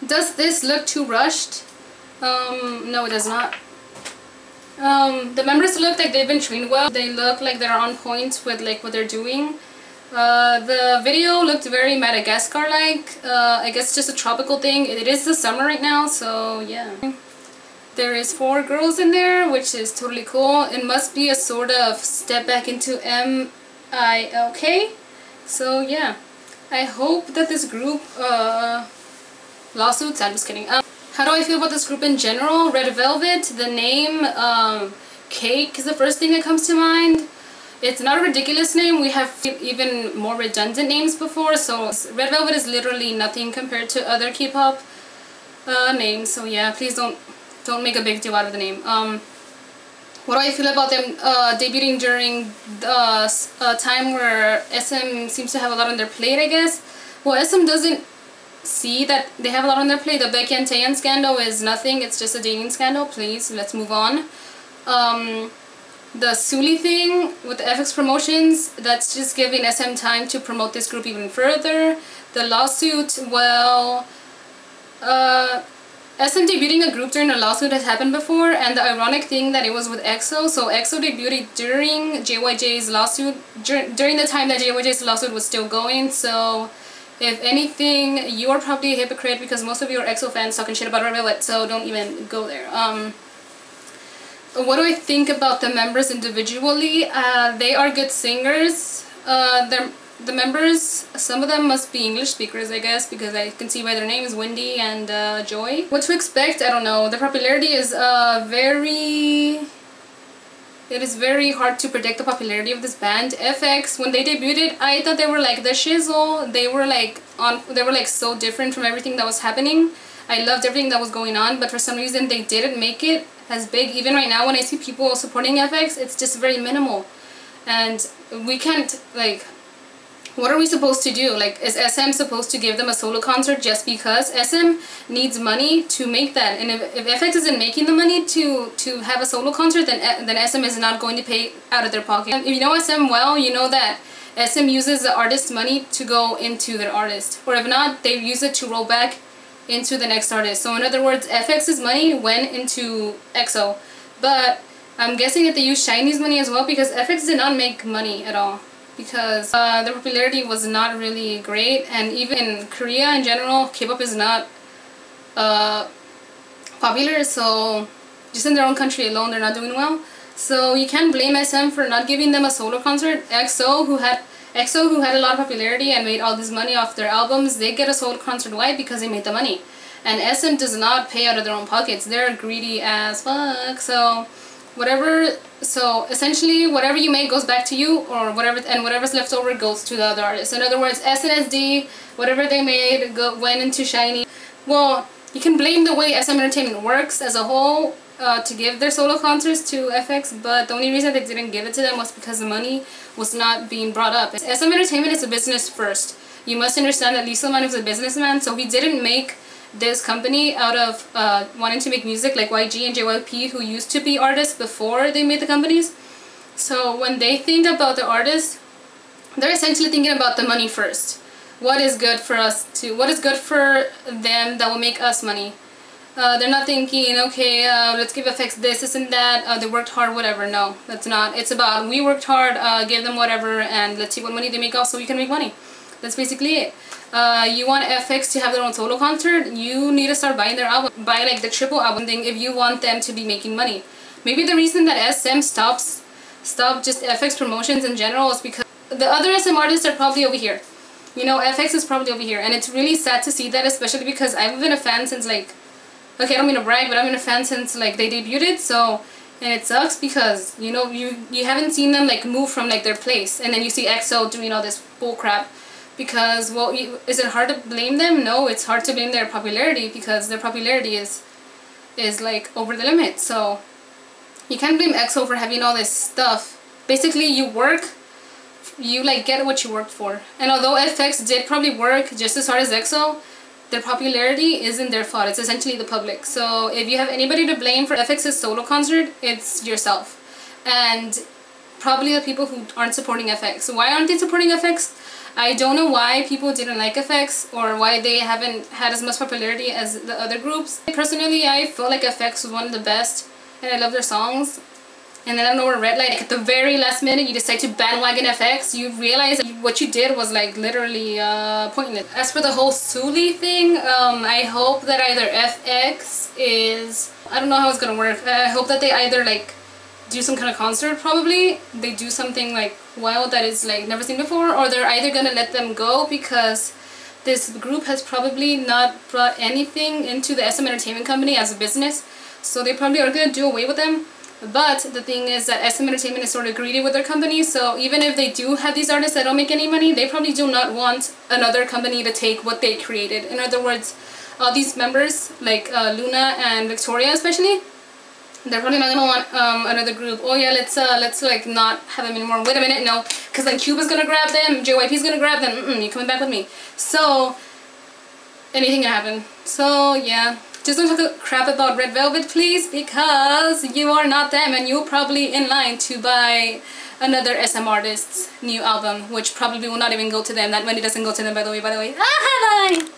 Does this look too rushed? No, it does not. The members look like they've been trained well. They look like they're on point with like what they're doing. The video looked very Madagascar-like. I guess just a tropical thing. It is the summer right now, so yeah. There is 4 girls in there, which is totally cool. It must be a sort of step back into MILK. So yeah, I hope that this group lawsuits. I'm just kidding. How do I feel about this group in general? Red Velvet, the name, Cake is the first thing that comes to mind. It's not a ridiculous name. We have even more redundant names before, so Red Velvet is literally nothing compared to other K-pop names. So yeah, please don't make a big deal out of the name. What do I feel about them debuting during the time where SM seems to have a lot on their plate, I guess? Well, SM doesn't see that they have a lot on their plate. The Becky and Taeyeon scandal is nothing. It's just a dating scandal. Please, let's move on. The Sulli thing with the FX Promotions, that's just giving SM time to promote this group even further. The lawsuit, well, SM debuting a group during a lawsuit has happened before, and the ironic thing that it was with EXO. So EXO debuted during JYJ's lawsuit, during the time that JYJ's lawsuit was still going. So if anything, you are probably a hypocrite because most of you are EXO fans talking shit about Red Velvet, so don't even go there. What do I think about the members individually? They are good singers. The members, some of them must be English speakers, I guess, because I can see by their names, Wendy and Joy. What to expect? I don't know. The popularity is it is very hard to predict the popularity of this band. FX, when they debuted, I thought they were like the shizzle. They were like so different from everything that was happening. I loved everything that was going on, but for some reason they didn't make it as big. Even right now when I see people supporting FX, it's just very minimal. And we can't, like, what are we supposed to do? Like, is SM supposed to give them a solo concert just because? SM needs money to make that, and if FX isn't making the money to have a solo concert, then SM is not going to pay out of their pocket. If you know SM well, you know that SM uses the artist's money to go into their artist, or if not, they use it to roll back into the next artist. So in other words, FX's money went into EXO, but I'm guessing that they use SHINee's money as well, because FX did not make money at all, because their popularity was not really great, and even in Korea in general, K-pop is not popular, so just in their own country alone, they're not doing well. So you can't blame SM for not giving them a solo concert. EXO, who had a lot of popularity and made all this money off their albums, they get a solo concert. Why? Because they made the money. And SM does not pay out of their own pockets. They're greedy as fuck. So essentially whatever you make goes back to you, or whatever's left over goes to the other artists. In other words, SNSD, whatever they made went into SHINee. Well, you can blame the way SM Entertainment works as a whole to give their solo concerts to FX, but the only reason they didn't give it to them was because the money was not being brought up. SM Entertainment is a business first. You must understand that Lee Soo-man is a businessman, so he didn't make this company out of wanting to make music like YG and JYP, who used to be artists before they made the companies. So when they think about the artists, they're essentially thinking about the money first. What is good for them that will make us money? They're not thinking, okay, let's give FX this and that, they worked hard, whatever. No, that's not. It's about, we worked hard, give them whatever, and let's see what money they make off so we can make money. That's basically it. You want FX to have their own solo concert, you need to start buying their album. Buy like the triple album thing if you want them to be making money. Maybe the reason that SM stopped just FX promotions in general is because the other SM artists are probably over here. You know, FX is probably over here, and it's really sad to see that, especially because I've been a fan since, like, okay, I don't mean to brag, but I've been a fan since, like, they debuted, so, and it sucks because, you know, you haven't seen them, like, move from, like, their place, and then you see EXO doing all this bull crap, because, well, is it hard to blame them? No, it's hard to blame their popularity, because their popularity is like, over the limit, so you can't blame EXO for having all this stuff. Basically, you like, get what you worked for, and although FX did probably work just as hard as EXO, their popularity isn't their fault. It's essentially the public. So if you have anybody to blame for FX's solo concert, it's yourself. And probably the people who aren't supporting FX. Why aren't they supporting FX? I don't know why people didn't like FX or why they haven't had as much popularity as the other groups. Personally, I feel like FX was one of the best and I love their songs. And then I don't know where Red Light, like at the very last minute you decide to bandwagon FX, you realize that what you did was like literally pointless. As for the whole Sulli thing, I hope that either FX is, I don't know how it's gonna work. I hope that they either like do some kind of concert, probably. They do something like wild that is like never seen before, or they're either gonna let them go because this group has probably not brought anything into the SM Entertainment Company as a business. So they probably are gonna do away with them. But the thing is that SM Entertainment is sort of greedy with their company, so even if they do have these artists that don't make any money, they probably do not want another company to take what they created. In other words, all these members, like Luna and Victoria especially, they're probably not gonna want another group. Oh yeah, let's like not have them anymore. Wait a minute, no, because then Cuba's gonna grab them, JYP's gonna grab them. You're coming back with me. So anything can happen. So yeah. Just don't talk crap about Red Velvet, please, because you are not them and you're probably in line to buy another SM artist's new album, which probably will not even go to them. That money doesn't go to them, by the way. Bye!